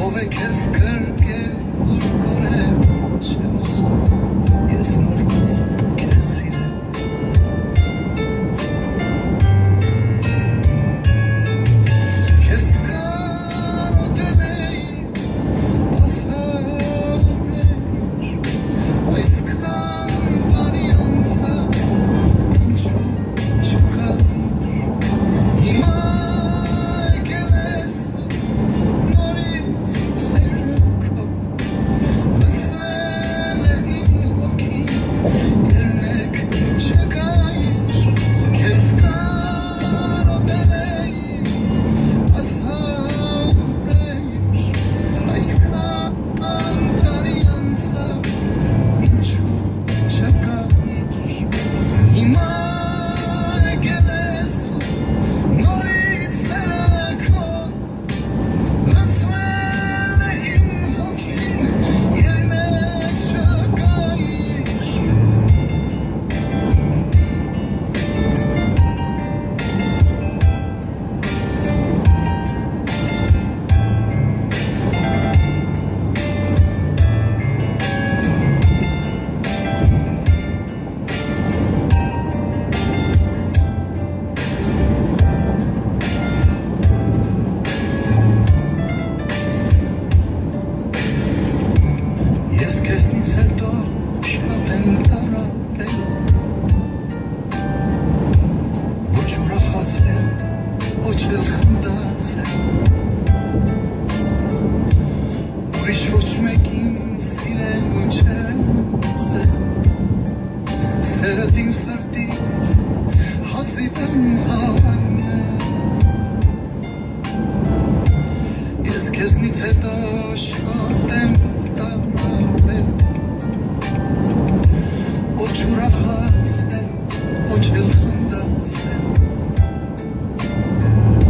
Ove keskarke urkore čemuzo jesnoric kesire Keskaro deney asare Ayskan varianza inçu çıkar İmar geles norit serko Mesmele invoki yernek çekayır Keskaro deney asare Ayskan varianza inçu çıkar İmar geles norit serko Mesmele invoki yernek çekayır Jest kesnice to światętara Wociura chase, oczel chmdace Uriş voçmekin sirençeze Seradim sardit, hazivem havane Jest kesnice to